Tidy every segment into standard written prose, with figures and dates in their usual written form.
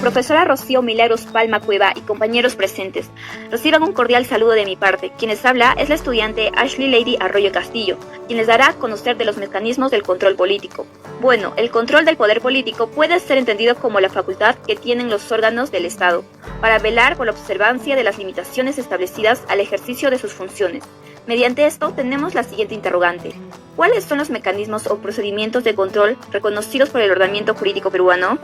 profesora Rocío Milagros Palma Cueva y compañeros presentes, reciban un cordial saludo de mi parte. Quien les habla es la estudiante Ashley Lady Arroyo Castillo, quien les dará a conocer de los mecanismos del control político. Bueno, el control del poder político puede ser entendido como la facultad que tienen los órganos del Estado para velar por la observancia de las limitaciones establecidas al ejercicio de sus funciones. Mediante esto tenemos la siguiente interrogante: ¿cuáles son los mecanismos o procedimientos de control reconocidos por el ordenamiento jurídico peruano?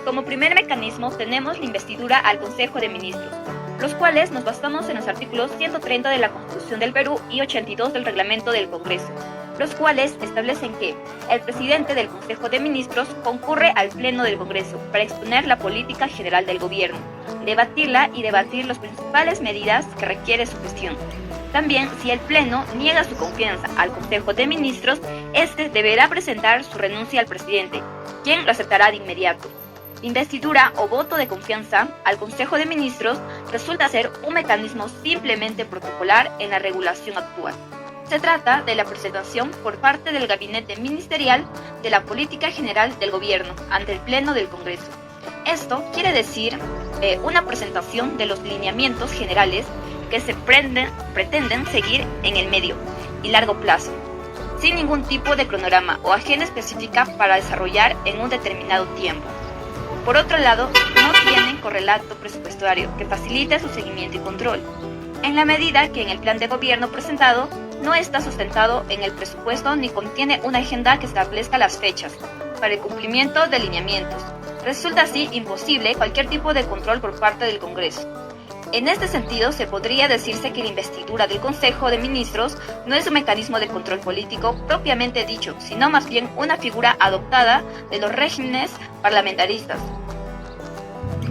Como primer mecanismo tenemos la investidura al Consejo de Ministros, los cuales nos basamos en los artículos 130 de la Constitución del Perú y 82 del Reglamento del Congreso, los cuales establecen que el presidente del Consejo de Ministros concurre al Pleno del Congreso para exponer la política general del gobierno, debatirla y debatir las principales medidas que requiere su gestión. También, si el Pleno niega su confianza al Consejo de Ministros, este deberá presentar su renuncia al presidente, quien lo aceptará de inmediato. Investidura o voto de confianza al Consejo de Ministros resulta ser un mecanismo simplemente protocolar en la regulación actual. Se trata de la presentación por parte del Gabinete Ministerial de la política general del gobierno ante el Pleno del Congreso. Esto quiere decir una presentación de los lineamientos generales que se pretenden seguir en el medio y largo plazo, sin ningún tipo de cronograma o agenda específica para desarrollar en un determinado tiempo. Por otro lado, no tienen correlato presupuestario que facilite su seguimiento y control, en la medida que en el plan de gobierno presentado no está sustentado en el presupuesto ni contiene una agenda que establezca las fechas para el cumplimiento de lineamientos. Resulta así imposible cualquier tipo de control por parte del Congreso. En este sentido, se podría decirse que la investidura del Consejo de Ministros no es un mecanismo de control político propiamente dicho, sino más bien una figura adoptada de los regímenes parlamentaristas.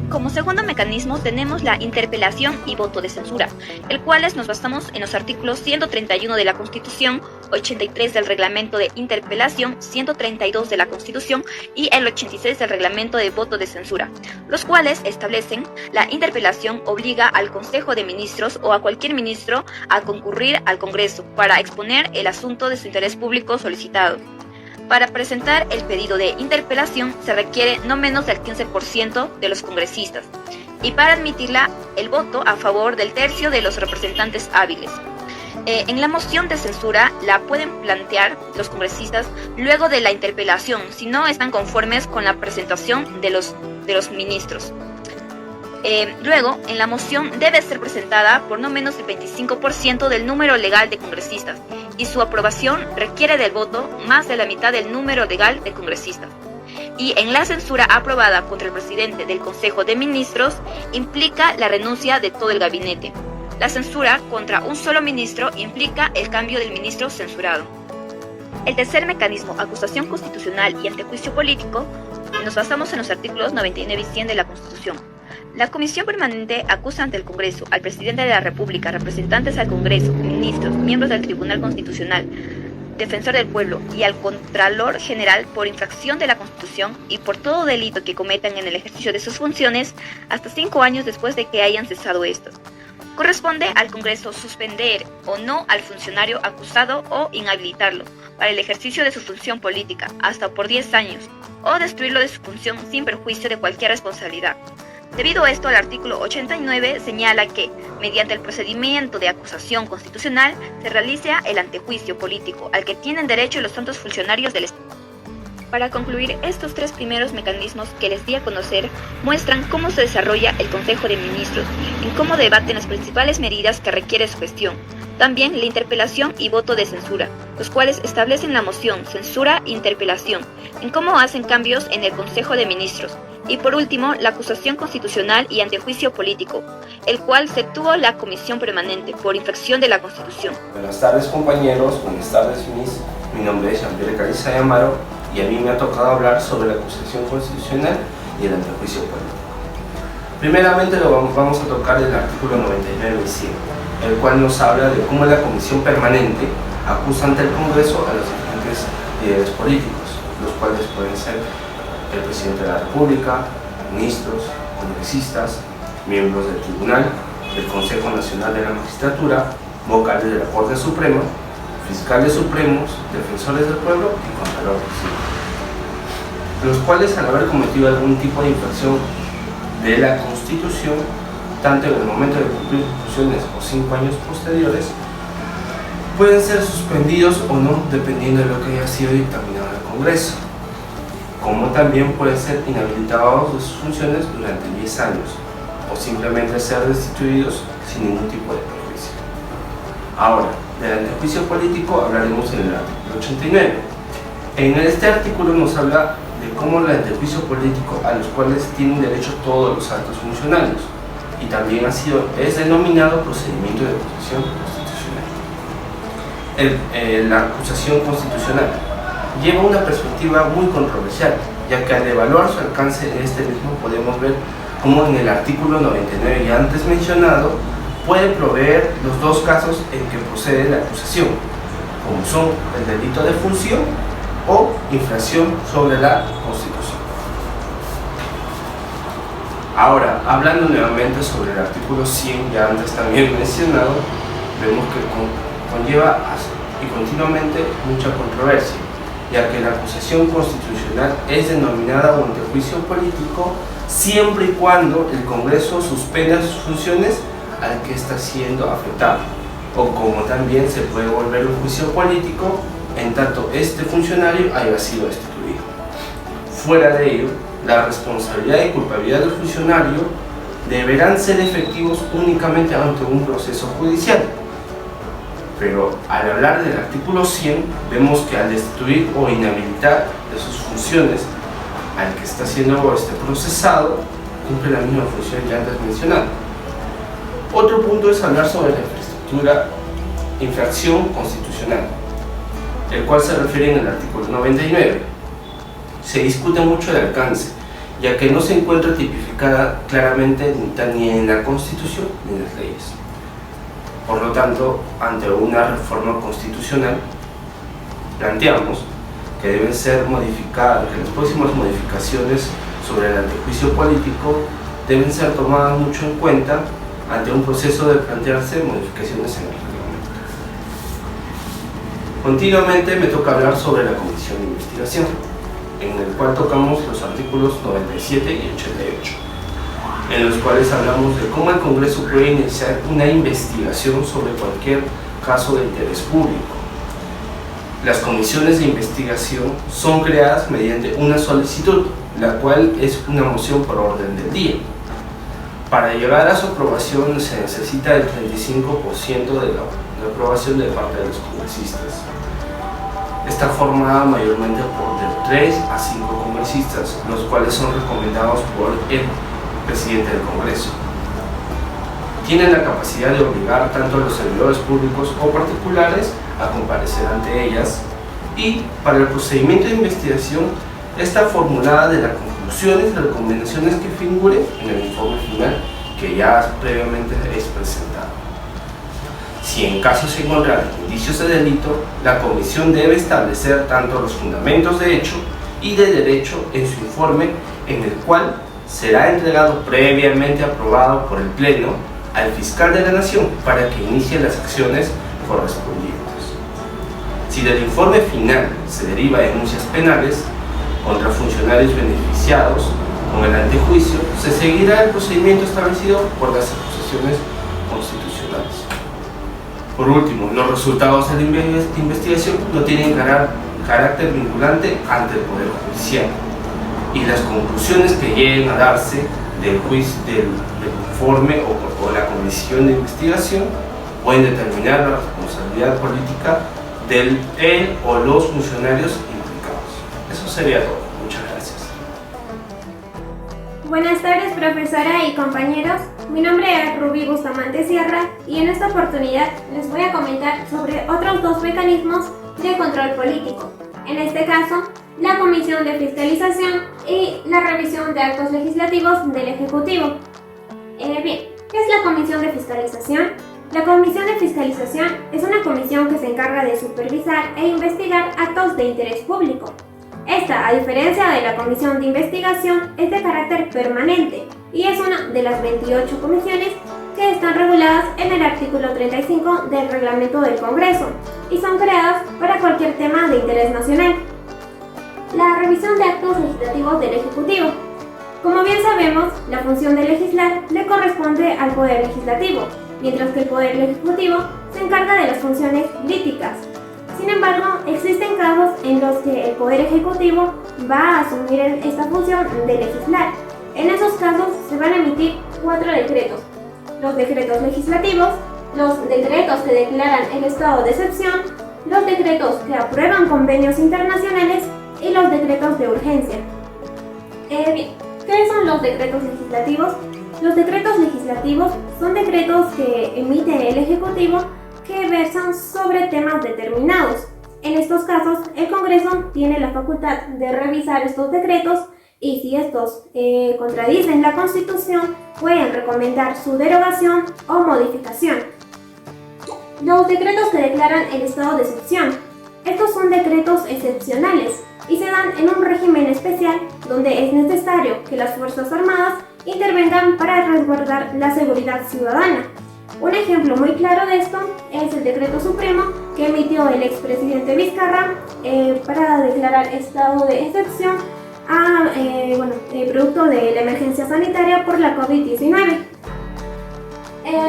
Como segundo mecanismo tenemos la interpelación y voto de censura, el cual nos basamos en los artículos 131 de la Constitución, 83 del Reglamento de Interpelación, 132 de la Constitución y el 86 del Reglamento de Voto de Censura, los cuales establecen la interpelación obliga al Consejo de Ministros o a cualquier ministro a concurrir al Congreso para exponer el asunto de su interés público solicitado. Para presentar el pedido de interpelación se requiere no menos del 15% de los congresistas y para admitirla el voto a favor del tercio de los representantes hábiles. En la moción de censura la pueden plantear los congresistas luego de la interpelación si no están conformes con la presentación de los ministros. Luego, en la moción debe ser presentada por no menos del 25% del número legal de congresistas y su aprobación requiere del voto más de la mitad del número legal de congresistas. Y en la censura aprobada contra el presidente del Consejo de Ministros implica la renuncia de todo el gabinete. La censura contra un solo ministro implica el cambio del ministro censurado. El tercer mecanismo, acusación constitucional y antejuicio político, nos basamos en los artículos 99 y 100 de la Constitución. La Comisión Permanente acusa ante el Congreso al Presidente de la República, representantes al Congreso, ministros, miembros del Tribunal Constitucional, Defensor del Pueblo y al Contralor General por infracción de la Constitución y por todo delito que cometan en el ejercicio de sus funciones hasta 5 años después de que hayan cesado estos. Corresponde al Congreso suspender o no al funcionario acusado o inhabilitarlo para el ejercicio de su función política hasta por 10 años o destruirlo de su función sin perjuicio de cualquier responsabilidad. Debido a esto, el artículo 89 señala que, mediante el procedimiento de acusación constitucional, se realiza el antejuicio político al que tienen derecho los tantos funcionarios del Estado. Para concluir, estos tres primeros mecanismos que les di a conocer muestran cómo se desarrolla el Consejo de Ministros, en cómo debaten las principales medidas que requiere su gestión. También la interpelación y voto de censura, los cuales establecen la moción, censura e interpelación, en cómo hacen cambios en el Consejo de Ministros. Y por último, la acusación constitucional y antejuicio político, el cual se tuvo la Comisión Permanente por infracción de la Constitución. Buenas tardes compañeros, buenas tardes Miss. Mi nombre es Jean-Pierre Cariza de Amaro y a mí me ha tocado hablar sobre la acusación constitucional y el antejuicio político. Primeramente vamos a tocar el artículo 99 y 100, el cual nos habla de cómo la Comisión Permanente acusa ante el Congreso a los diferentes líderes políticos, los cuales pueden ser el Presidente de la República, ministros, congresistas, miembros del Tribunal, del Consejo Nacional de la Magistratura, vocales de la Corte Suprema, fiscales supremos, defensores del pueblo y contralor civil, los cuales al haber cometido algún tipo de infracción de la Constitución, tanto en el momento de cumplir funciones o 5 años posteriores, pueden ser suspendidos o no, dependiendo de lo que haya sido dictaminado en el Congreso, como también pueden ser inhabilitados de sus funciones durante 10 años o simplemente ser destituidos sin ningún tipo de perjuicio. Ahora, del antejuicio político hablaremos en el artículo 89. En este artículo nos habla de cómo el antejuicio político a los cuales tienen derecho todos los altos funcionarios, y también es denominado procedimiento de acusación constitucional. La acusación constitucional lleva una perspectiva muy controversial, ya que al evaluar su alcance en este mismo podemos ver cómo en el artículo 99 ya antes mencionado puede proveer los dos casos en que procede la acusación, como son el delito de función o infracción sobre la Constitución. Ahora, hablando nuevamente sobre el artículo 100, ya antes también mencionado, vemos que conlleva y continuamente mucha controversia, ya que la acusación constitucional es denominada un antejuicio político siempre y cuando el Congreso suspenda sus funciones al que está siendo afectado, o como también se puede volver un juicio político en tanto este funcionario haya sido destituido. Fuera de ello, la responsabilidad y culpabilidad del funcionario deberán ser efectivos únicamente ante un proceso judicial. Pero al hablar del artículo 100, vemos que al destituir o inhabilitar de sus funciones al que está siendo procesado, cumple la misma función ya antes mencionada. Otro punto es hablar sobre la infracción constitucional, el cual se refiere en el artículo 99. Se discute mucho el alcance, ya que no se encuentra tipificada claramente ni en la Constitución ni en las leyes. Por lo tanto, ante una reforma constitucional, planteamos que deben ser modificadas, que las próximas modificaciones sobre el antejuicio político deben ser tomadas mucho en cuenta ante un proceso de plantearse modificaciones en el reglamento. Continuamente me toca hablar sobre la Comisión de Investigación, en el cual tocamos los artículos 97 y 88, en los cuales hablamos de cómo el Congreso puede iniciar una investigación sobre cualquier caso de interés público. Las comisiones de investigación son creadas mediante una solicitud, la cual es una moción por orden del día. Para llegar a su aprobación se necesita el 35% de la aprobación de parte de los congresistas. Está formada mayormente por de 3 a 5 congresistas, los cuales son recomendados por el presidente del Congreso. Tienen la capacidad de obligar tanto a los servidores públicos o particulares a comparecer ante ellas, y para el procedimiento de investigación está formulada de las conclusiones y recomendaciones que figuren en el informe final que ya previamente es presentado. Si en caso se encontraran indicios de delito, la comisión debe establecer tanto los fundamentos de hecho y de derecho en su informe, en el cual será entregado previamente aprobado por el Pleno al fiscal de la Nación para que inicie las acciones correspondientes. Si del informe final se deriva denuncias penales contra funcionarios beneficiados con el antejuicio, se seguirá el procedimiento establecido por las acusaciones constitucionales. Por último, los resultados de la investigación no tienen carácter vinculante ante el Poder Judicial, y las conclusiones que lleguen a darse del informe o la comisión de investigación pueden determinar la responsabilidad política del él o los funcionarios implicados. Eso sería todo. Muchas gracias. Buenas tardes, profesora y compañeros. Mi nombre es Rubí Bustamante Sierra y en esta oportunidad les voy a comentar sobre otros dos mecanismos de control político. En este caso, la Comisión de Fiscalización y la revisión de actos legislativos del Ejecutivo. Bien, ¿qué es la Comisión de Fiscalización? La Comisión de Fiscalización es una comisión que se encarga de supervisar e investigar actos de interés público. Esta, a diferencia de la Comisión de Investigación, es de carácter permanente y es una de las 28 comisiones que están reguladas en el artículo 35 del Reglamento del Congreso y son creadas para cualquier tema de interés nacional. La revisión de actos legislativos del Ejecutivo. Como bien sabemos, sabemos, la función de legislar le corresponde al Poder Legislativo, mientras que el Poder Ejecutivo se encarga de las funciones políticas. Sin embargo, existen casos en los que el Poder Ejecutivo va a asumir esta función de legislar. En esos casos se van a emitir 4 decretos: los decretos legislativos, los decretos que declaran el estado de excepción, los decretos que aprueban convenios internacionales y los decretos de urgencia. ¿Qué son los decretos legislativos? Los decretos legislativos son decretos que emite el Ejecutivo que versan sobre temas determinados. En estos casos, el Congreso tiene la facultad de revisar estos decretos y si estos contradicen la Constitución, pueden recomendar su derogación o modificación. Los decretos que declaran el estado de excepción. Estos son decretos excepcionales y se dan en un régimen especial donde es necesario que las Fuerzas Armadas intervengan para resguardar la seguridad ciudadana. Un ejemplo muy claro de esto es el decreto supremo que emitió el expresidente Vizcarra para declarar estado de excepción producto de la emergencia sanitaria por la COVID-19.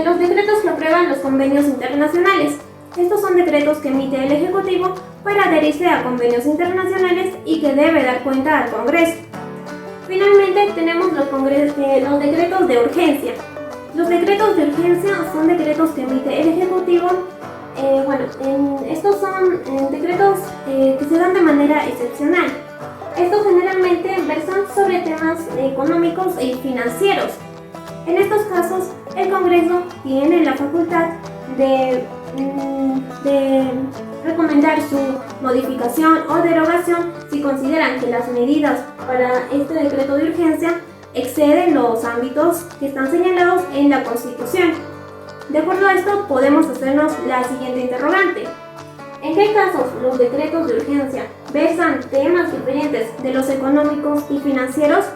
Los decretos que aprueban los convenios internacionales. Estos son decretos que emite el Ejecutivo para adherirse a convenios internacionales y que debe dar cuenta al Congreso. Finalmente tenemos los decretos de urgencia. Los decretos de urgencia son decretos que emite el Ejecutivo. Estos son decretos que se dan de manera excepcional. Estos generalmente versan sobre temas económicos y financieros. En estos casos, el Congreso tiene la facultad de recomendar su modificación o derogación si consideran que las medidas para este decreto de urgencia exceden los ámbitos que están señalados en la Constitución. De acuerdo a esto, podemos hacernos la siguiente interrogante: ¿en qué casos los decretos de urgencia versan temas diferentes de los económicos y financieros?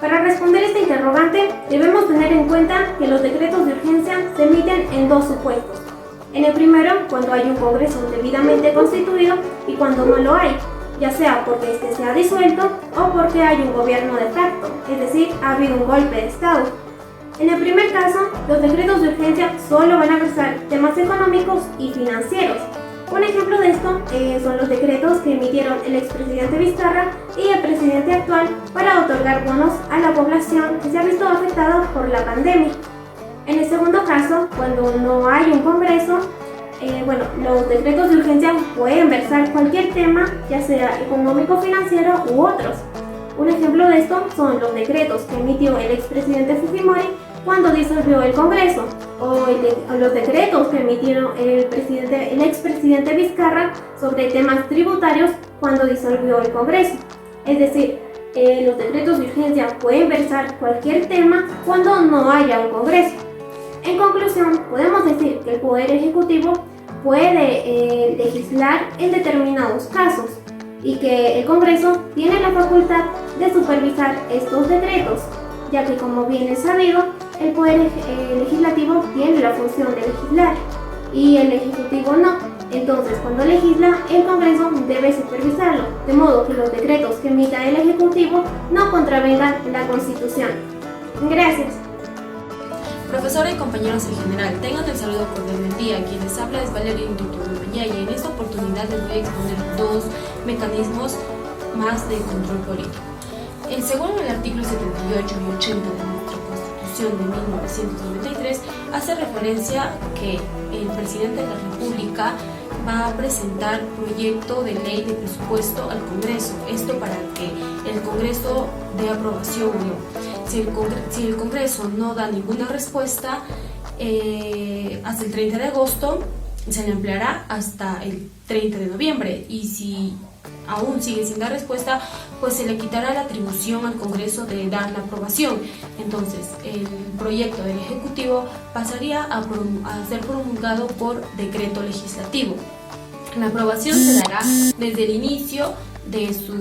Para responder esta interrogante, debemos tener en cuenta que los decretos de urgencia se emiten en 2 supuestos. En el primero, cuando hay un Congreso debidamente constituido y cuando no lo hay, ya sea porque este se ha disuelto o porque hay un gobierno de facto, es decir, ha habido un golpe de Estado. En el primer caso, los decretos de urgencia solo van a versar temas económicos y financieros. Un ejemplo de esto son los decretos que emitieron el expresidente Vizcarra y el presidente actual para otorgar bonos a la población que se ha visto afectada por la pandemia. En el segundo caso, cuando no hay un Congreso, los decretos de urgencia pueden versar cualquier tema, ya sea económico, financiero u otros. Un ejemplo de esto son los decretos que emitió el expresidente Fujimori cuando disolvió el Congreso, o los decretos que emitieron el expresidente Vizcarra sobre temas tributarios cuando disolvió el Congreso. Es decir, los decretos de urgencia pueden versar cualquier tema cuando no haya un Congreso. En conclusión, podemos decir que el Poder Ejecutivo puede legislar en determinados casos y que el Congreso tiene la facultad de supervisar estos decretos, ya que, como bien es sabido, el Poder Legislativo tiene la función de legislar y el Ejecutivo no. Entonces, cuando legisla, el Congreso debe supervisarlo, de modo que los decretos que emita el Ejecutivo no contravengan la Constitución. Gracias. Profesora y compañeros en general, tengan el saludo cordial del día. Quien les habla es Valeria Induturo-Maña y en esta oportunidad les voy a exponer 2 mecanismos más de control político. Según el artículo 78 y 80 de nuestra Constitución de 1993, hace referencia que el presidente de la República va a presentar proyecto de ley de presupuesto al Congreso. Esto para que el Congreso dé aprobación o no. Si el Congreso no da ninguna respuesta, hasta el 30 de agosto se le ampliará hasta el 30 de noviembre y si aún sigue sin dar respuesta, pues se le quitará la atribución al Congreso de dar la aprobación. Entonces, el proyecto del Ejecutivo pasaría a ser promulgado por decreto legislativo. La aprobación se dará desde el inicio de su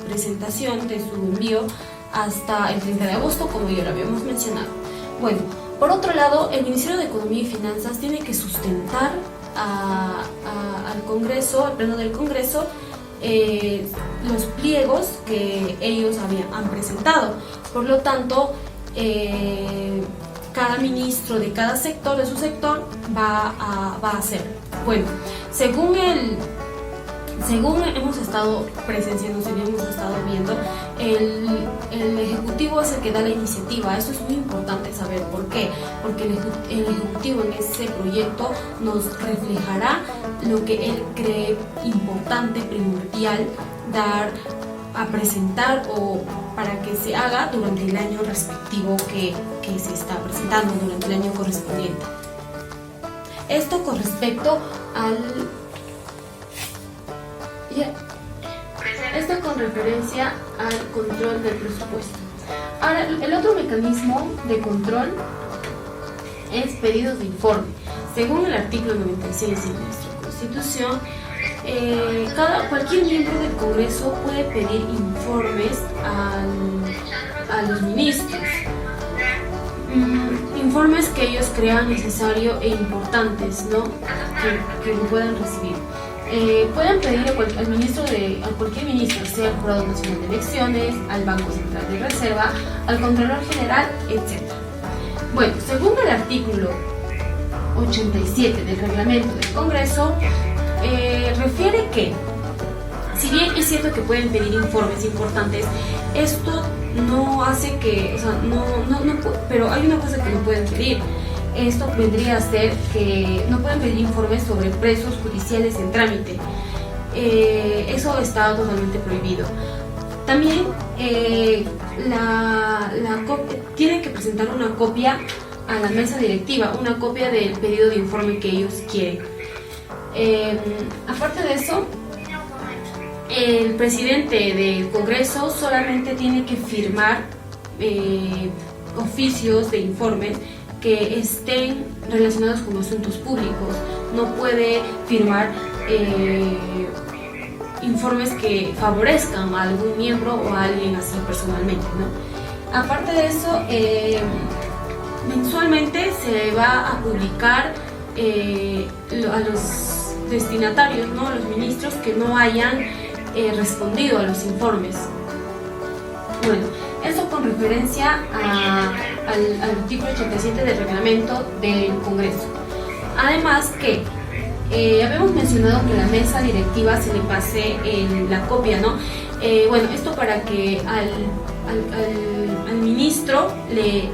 presentación, de su envío, hasta el 30 de agosto, como ya lo habíamos mencionado. Bueno, por otro lado, el Ministerio de Economía y Finanzas tiene que sustentar al Congreso, al Pleno del Congreso, los pliegos que ellos han presentado. Por lo tanto, cada ministro de cada sector, de su sector, va a hacer. Bueno, según hemos estado presenciando, según hemos estado viendo, el Ejecutivo es el que da la iniciativa. Eso es muy importante saber por qué. Porque el Ejecutivo en ese proyecto nos reflejará lo que él cree importante, primordial, dar a presentar o para que se haga durante el año respectivo que se está presentando, durante el año correspondiente. Esto con respecto Esto con referencia al control del presupuesto. Ahora, el otro mecanismo de control es pedidos de informe. Según el artículo 96 de nuestra Constitución, cualquier miembro del Congreso puede pedir informes a los ministros. Informes que ellos crean necesario e importantes, ¿no? que lo puedan recibir. Pueden pedir a cualquier ministro, sea al Jurado Nacional de Elecciones, al Banco Central de Reserva, al Contralor General, etc. Bueno, según el artículo 87 del reglamento del Congreso, refiere que, si bien es cierto que pueden pedir informes importantes, esto no hace que, pero hay una cosa que no pueden pedir. Esto vendría a ser que no pueden pedir informes sobre presos judiciales en trámite. Eso está totalmente prohibido. También tienen que presentar una copia a la mesa directiva, una copia del pedido de informe que ellos quieren. Aparte de eso, el presidente del Congreso solamente tiene que firmar oficios de informes que estén relacionados con asuntos públicos. No puede firmar informes que favorezcan a algún miembro o a alguien así personalmente, ¿no? Aparte de eso, mensualmente se va a publicar a los destinatarios, ¿no? A los ministros que no hayan respondido a los informes. Bueno, eso con referencia al artículo 87 del reglamento del Congreso. Además que habíamos mencionado que a la mesa directiva se le pase la copia, ¿no? Bueno, esto para que al ministro le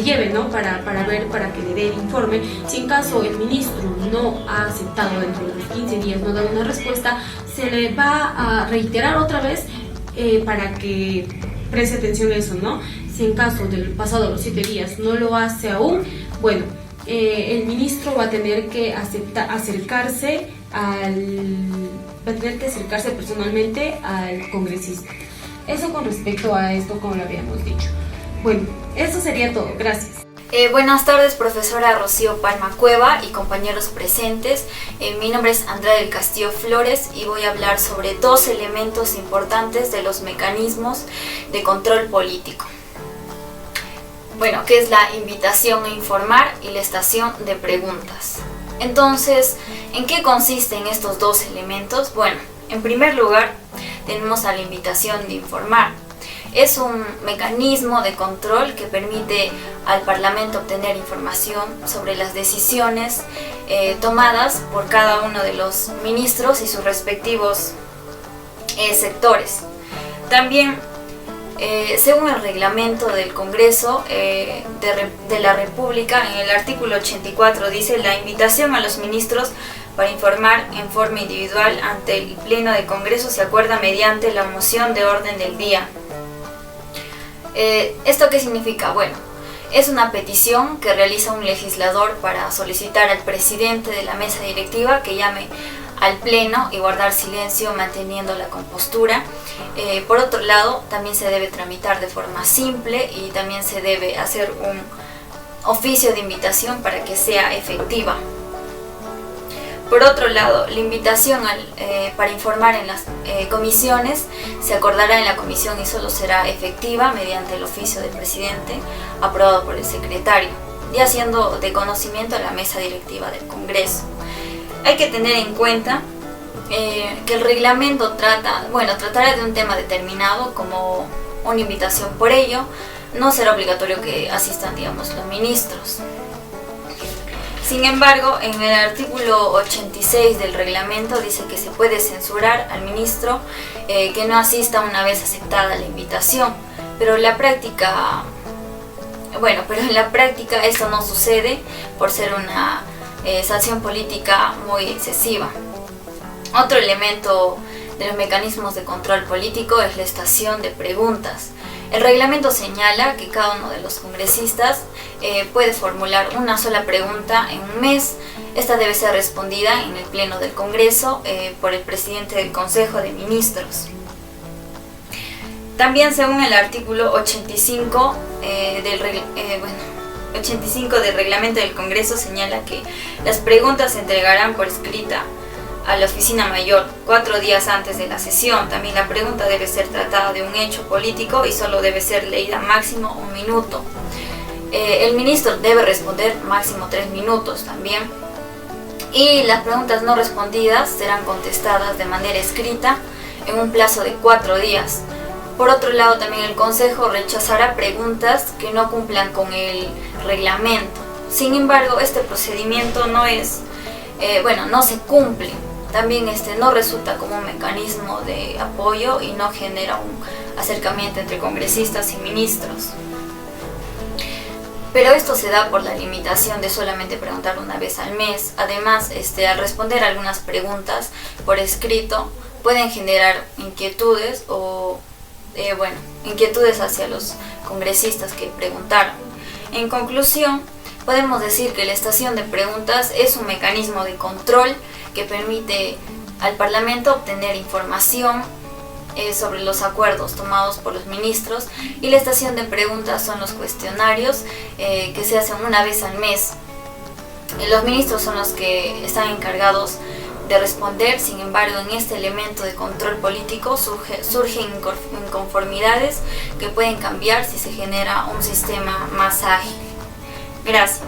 lleve, ¿no? Para ver, para que le dé el informe. Si en caso el ministro no ha aceptado dentro de los 15 días, no da una respuesta, se le va a reiterar otra vez para que preste atención a eso, ¿no? Si en caso del pasado los 7 días no lo hace aún, bueno, el ministro va a tener que acercarse personalmente al congresista. Eso con respecto a esto, como lo habíamos dicho. Bueno, eso sería todo. Gracias. Buenas tardes, profesora Rocío Palma Cueva y compañeros presentes. Mi nombre es Andrea del Castillo Flores y voy a hablar sobre 2 elementos importantes de los mecanismos de control político. Bueno, que es la invitación a informar y la estación de preguntas. Entonces, ¿en qué consisten estos 2 elementos? Bueno, en primer lugar, tenemos a la invitación de informar. Es un mecanismo de control que permite al Parlamento obtener información sobre las decisiones tomadas por cada uno de los ministros y sus respectivos sectores. También, según el reglamento del Congreso de la República, en el artículo 84 dice: la invitación a los ministros para informar en forma individual ante el Pleno del Congreso se acuerda mediante la moción de orden del día. ¿Esto qué significa? Bueno, es una petición que realiza un legislador para solicitar al presidente de la mesa directiva que llame al pleno y guardar silencio manteniendo la compostura. Por otro lado, también se debe tramitar de forma simple y también se debe hacer un oficio de invitación para que sea efectiva. Por otro lado, la invitación para informar en las comisiones se acordará en la comisión y solo será efectiva mediante el oficio del presidente aprobado por el secretario y haciendo de conocimiento a la mesa directiva del Congreso. Hay que tener en cuenta que el reglamento tratará de un tema determinado como una invitación. Por ello, no será obligatorio que asistan, digamos, los ministros. Sin embargo, en el artículo 86 del reglamento dice que se puede censurar al ministro que no asista una vez aceptada la invitación, pero en la práctica esto no sucede por ser una sanción política muy excesiva. Otro elemento de los mecanismos de control político es la estación de preguntas. El reglamento señala que cada uno de los congresistas puede formular una sola pregunta en un mes. Esta debe ser respondida en el Pleno del Congreso por el presidente del Consejo de Ministros. También, según el artículo 85 del reglamento del Congreso, señala que las preguntas se entregarán por escrita a la oficina mayor 4 días antes de la sesión. También la pregunta debe ser tratada de un hecho político y solo debe ser leída máximo 1 minuto. El ministro debe responder máximo 3 minutos también. Y las preguntas no respondidas serán contestadas de manera escrita en un plazo de 4 días. Por otro lado, también el Consejo rechazará preguntas que no cumplan con el reglamento. Sin embargo, este procedimiento no se cumple. También no resulta como un mecanismo de apoyo y no genera un acercamiento entre congresistas y ministros. Pero esto se da por la limitación de solamente preguntar una vez al mes. Además, al responder algunas preguntas por escrito, pueden generar inquietudes hacia los congresistas que preguntaron. En conclusión, podemos decir que la estación de preguntas es un mecanismo de control que permite al Parlamento obtener información sobre los acuerdos tomados por los ministros, y la estación de preguntas son los cuestionarios que se hacen una vez al mes. Los ministros son los que están encargados de responder. Sin embargo, en este elemento de control político surgen inconformidades que pueden cambiar si se genera un sistema más ágil. Gracias.